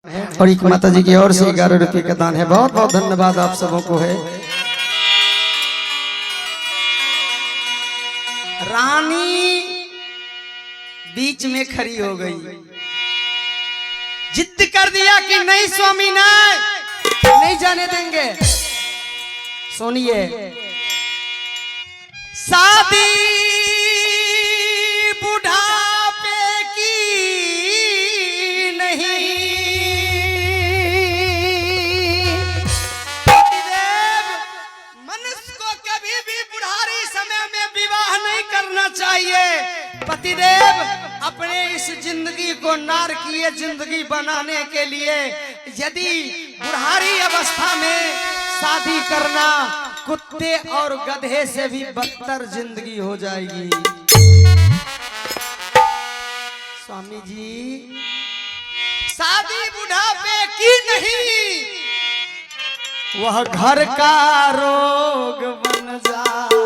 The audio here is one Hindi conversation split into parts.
और एक माता जी की ओर से 11 रुपये का दान है। बहुत बहुत धन्यवाद आप सबों को है। रानी बीच में खड़ी हो गई, जिद कर दिया कि नहीं स्वामी नहीं जाने देंगे। सुनिए, शादी बुढ़ापे की नहीं, पतिदेव मनुष्य को कभी भी बुढ़ारी समय में विवाह नहीं करना चाहिए। पतिदेव अपने इस जिंदगी को नारकीय जिंदगी बनाने के लिए यदि बुढ़ारी अवस्था में शादी करना कुत्ते और गधे से भी बदतर जिंदगी हो जाएगी। स्वामी जी, शादी बुढ़ापे की नहीं, वह घर का रोग बन जाता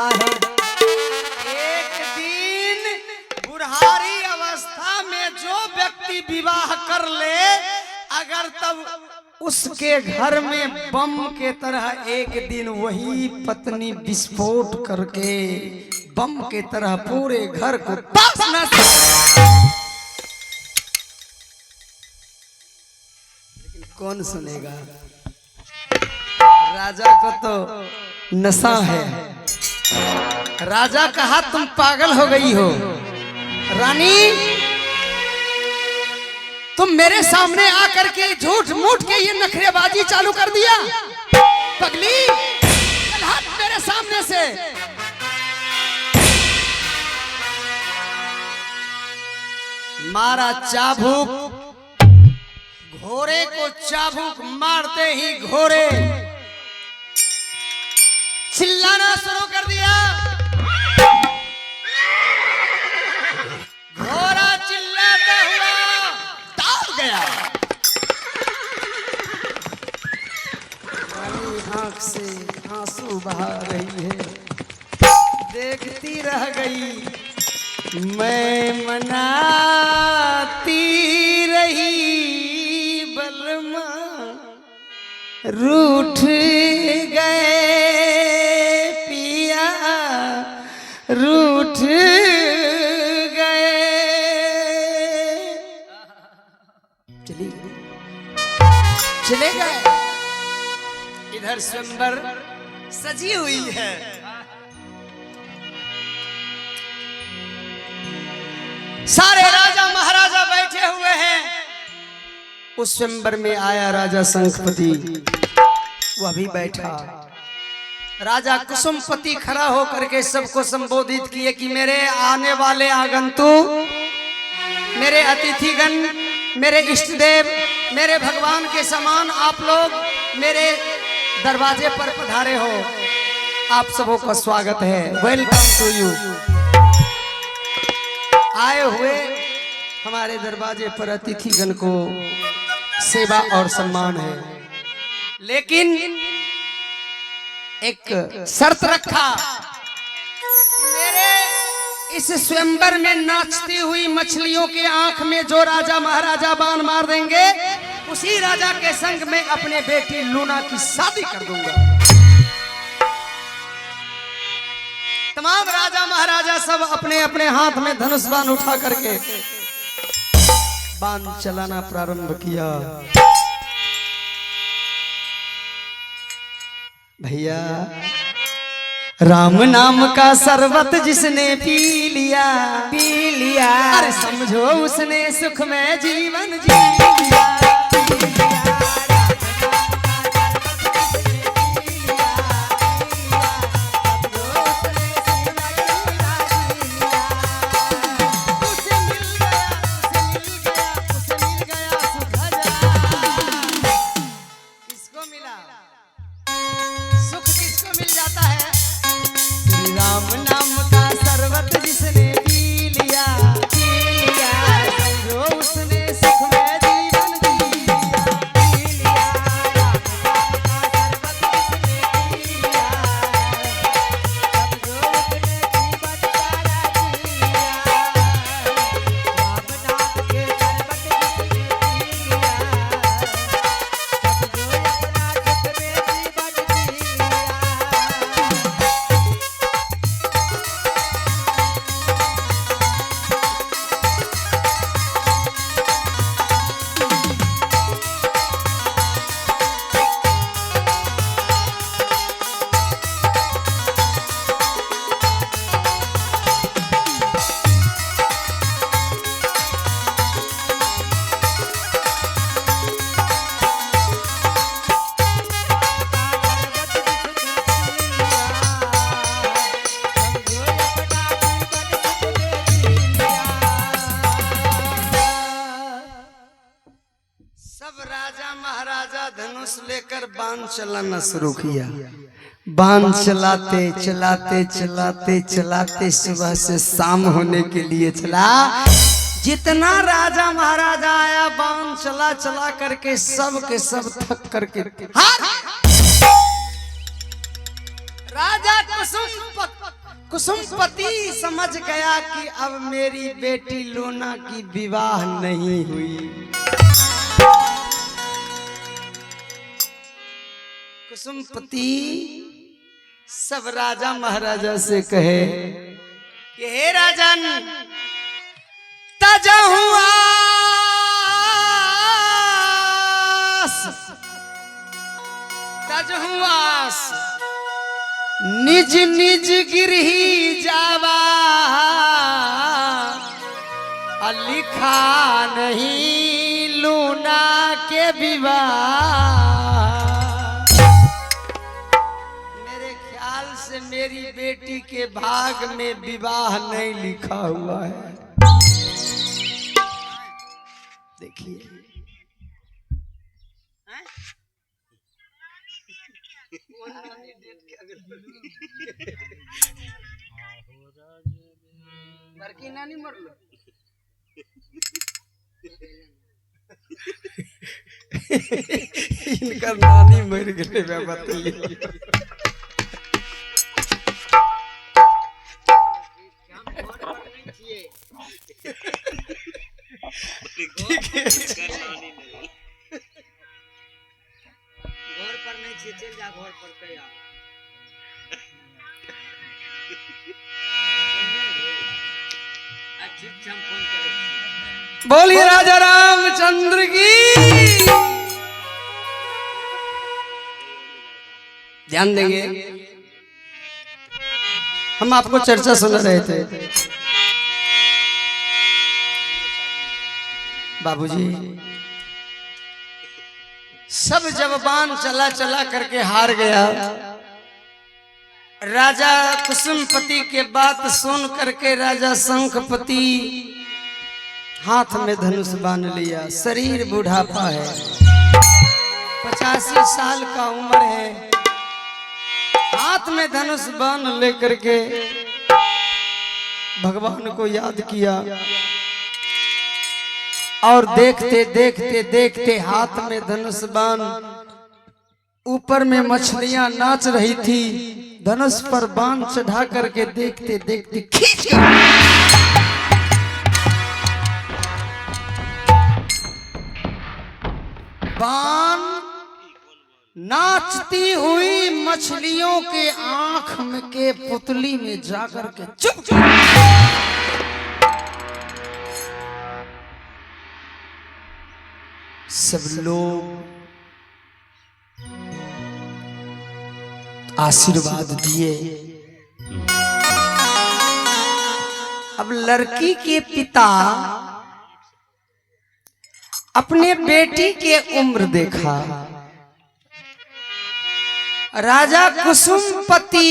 है। एक दिन बुढ़ारी अवस्था में जो व्यक्ति विवाह कर ले, अगर तब उसके घर में बम के तरह एक दिन वही पत्नी विस्फोट करके बम के तरह पूरे घर को ताश न लेकिन कौन सुनेगा? राजा को तो नशा है। राजा कहा तुम पागल हो गई हो रानी, तुम मेरे सामने आकर के झूठ मूठ के ये नखरेबाजी चालू कर दिया। पगली, चल हट मेरे सामने से। मारा चाबुक, घोड़े को चाबुक मारते ही घोड़े चिल्लाना शुरू कर दिया। घोड़ा चिल्लाता हुआ दौड़ गया। आंख से आंसू बहा रही है, देखती रह गई। मैं मनाती रही बलमा, रूठ गए पिया, रूठ गए। चले गए। इधर स्वयंवर सजी हुई है। सारे राजा महाराजा बैठे हुए हैं। उस स्वयंवर में आया राजा शंखपति, वह भी बैठा। राजा कुसुमपति खड़ा होकर के सबको संबोधित किए कि मेरे आने वाले आगंतुक, मेरे अतिथिगण, मेरे इष्ट देव, मेरे भगवान के समान आप लोग मेरे दरवाजे पर पधारे हो। आप सबों का स्वागत है। Welcome to you. आए हुए हमारे दरवाजे पर अतिथिगण को सेवा और सम्मान है, लेकिन एक शर्त रखा, मेरे इस स्वयंवर में नाचती हुई मछलियों के आंख में जो राजा महाराजा बाण मार देंगे, उसी राजा के संग में अपने बेटी लूना की शादी कर दूंगा। तमाम राजा महाराजा सब अपने अपने हाथ में धनुष बाण उठा करके बाण चलाना प्रारंभ किया। भैया, राम नाम का शरबत जिसने पी लिया, अरे समझो उसने सुख में जीवन जी लिया। उसने सुख में जीवन सब राजा महाराजा धनुष लेकर बाण चलाना शुरू किया। बाण चलाते चलाते चलाते चलाते सुबह से शाम होने के लिए चला। जितना राजा महाराजा आया बाण चला चला करके सब के सब थक करके राजा कुसुमपति समझ गया कि अब मेरी बेटी लोना की विवाह नहीं हुई। कुसुमपति सब राजा महाराजा से कहे कि हे राजन तजहुआस निज निज गिरही जावा लिखा नहीं लूना के विवाह। मेरी बेटी के भाग में विवाह नहीं लिखा हुआ है। देखिए नानी मर लो इनका नानी मर गए बताइए। घर पर नहीं छे, चल जा घर पर पे आ। बोलिए राजा रामचंद्र की। ध्यान देंगे, हम आपको चर्चा सुन रहे थे। बाबूजी सब जब बाण चला चला करके हार गया, राजा कुसुमपति के बात सुन करके राजा शंखपति हाथ में धनुष बांध लिया। शरीर बुढ़ापा है, 85 साल का उम्र है। हाथ में धनुष बांध लेकर के भगवान को याद किया और देखते देखते देखते हाथ में धनुष बाण, ऊपर में मछलियां नाच रही थी। धनुष पर बाण चढ़ा करके देखते देखते खींच बाण नाचती हुई मछलियों के आंख में के पुतली में जाकर के चुप सब लोग आशीर्वाद दिए। अब लड़की के पिता अपने बेटी के उम्र देखा। राजा कुसुमपति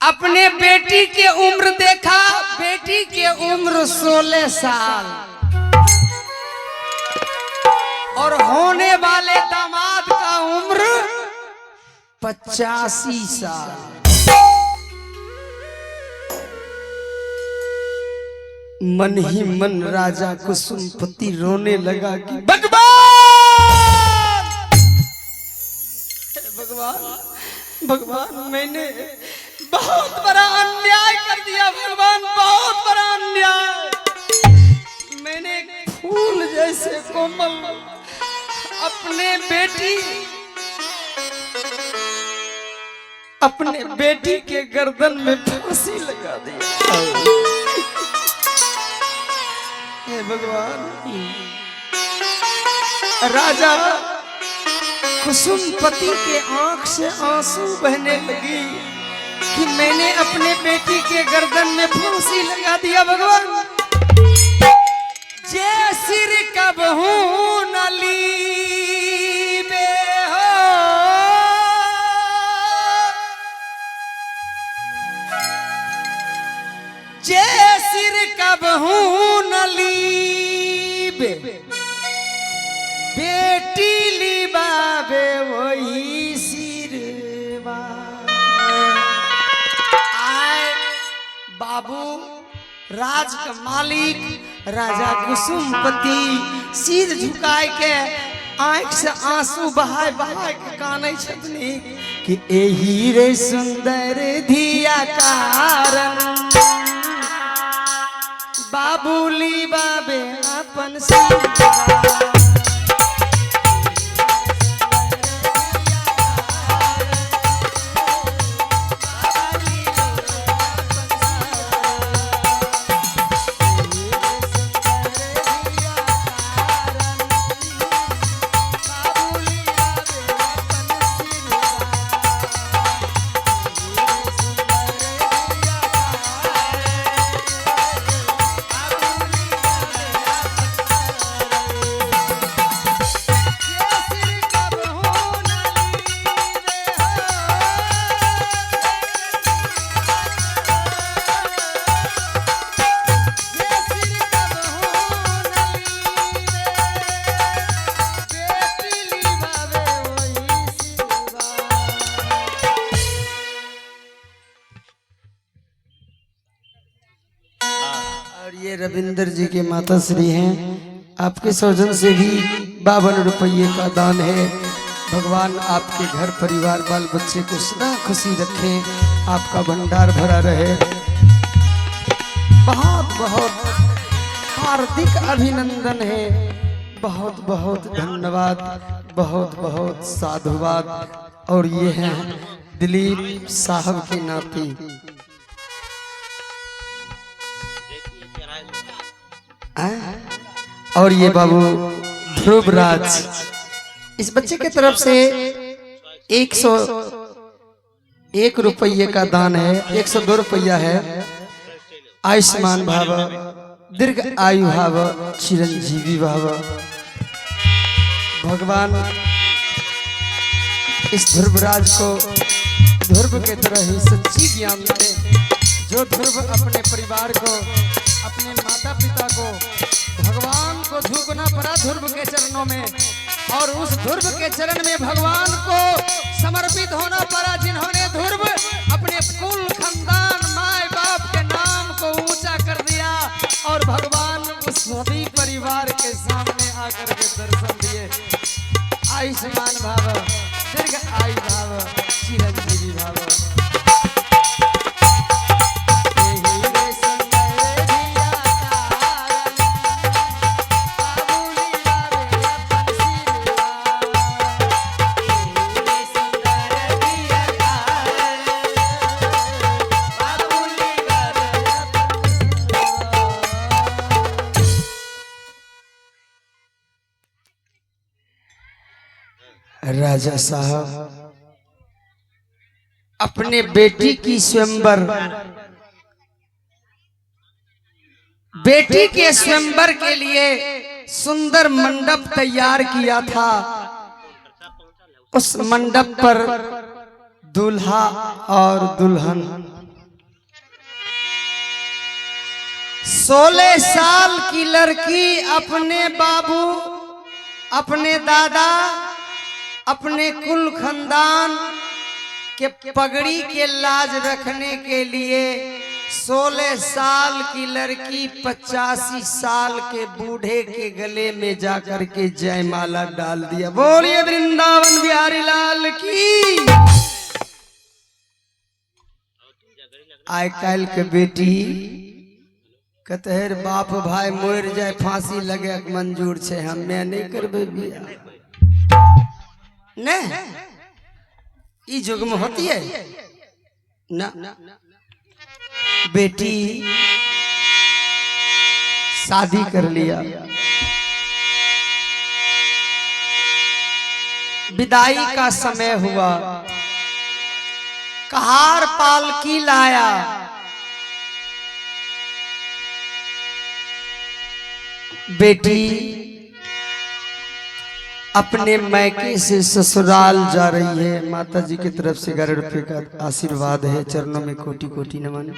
अपने बेटी के उम्र देखा। बेटी के उम्र 16 साल और होने वाले दामाद का उम्र 85 साल। मन ही मन राजा कुसुमपति रोने लगा कि भगवान मैंने बहुत बड़ा अन्याय कर दिया। भगवान बहुत बड़ा अन्याय। मैंने फूल जैसे कोमल अपने बेटी के गर्दन में फांसी लगा दी। हे भगवान। राजा कुसुमपति के आंख से आंसू बहने लगी कि मैंने अपने बेटी के गर्दन में फांसी लगा दिया। भगवान जे सिर कबहू न लीबे हो, जे सिर कबहू न लीबे बे बेटी लिबावे वही सिरवा। आए बाबू राज का मालिक राजा कुसुमपति सिर झुकाए के आंख से आंसू बहाय बहाय के कानै छथनी कि एही रे सुंदर धिया कारण बाबूली बाबे अपन सिरवा। ये रविंदर जी के माता श्री हैं, आपके सौजन से भी 52 रुपये का दान है। भगवान आपके घर परिवार बाल बच्चे को सदा खुशी रखे, आपका भंडार भरा रहे। बहुत बहुत हार्दिक अभिनंदन है, बहुत बहुत धन्यवाद, बहुत बहुत साधुवाद। और ये हैं दिलीप साहब के नाती। और ये बाबू ध्रुवराज, इस बच्चे की तरफ से 101 रुपये का दान है, 102 रुपया है। आयुष्मान भाव, दीर्घ आयु भाव, चिरंजीवी भाव। भगवान इस ध्रुवराज को ध्रुव के तरह ही सच्ची ज्ञान दे, जो ध्रुव अपने परिवार को, अपने माता पिता को, भगवान को झुकना पड़ा ध्रुव के चरणों में, और उस ध्रुव के चरण में भगवान को समर्पित होना पड़ा, जिन्होंने ध्रुव अपने कुल खानदान माए बाप के नाम को ऊंचा कर दिया और भगवान उस सभी परिवार के सामने आकर के दर्शन दिए। आयुष्मान भाव, दीर्घ आयु भाव, चिरंजीवी भाव। राजा साहब अपने बेटी की स्वयंवर, बेटी के स्वयंवर के लिए सुंदर मंडप तैयार किया था। उस मंडप पर दूल्हा और दुल्हन 16 साल की लड़की अपने बाबू, अपने दादा, अपने कुल खानदान के पगड़ी के लाज रखने के लिए 16 साल की लड़की 85 साल के बूढ़े के गले में जाकर के जयमाला डाल दिया। बोलिए वृंदावन बिहारी लाल की। आय काल के बेटी कतहर बाप भाई मोर जाए फांसी लगे मंजूर छे, हमें नहीं करबे बिया ने। ई जुग में होती है ना। बेटी शादी कर लिया, विदाई का समय हुआ, कहार पालकी लाया, बेटी अपने मैके से ससुराल जा रही है। माता जी की तरफ से 11 रुपये का आशीर्वाद है, चरणों में कोटि कोटि नमन।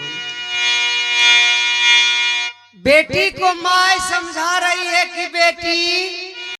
बेटी को माँ समझा रही है कि बेटी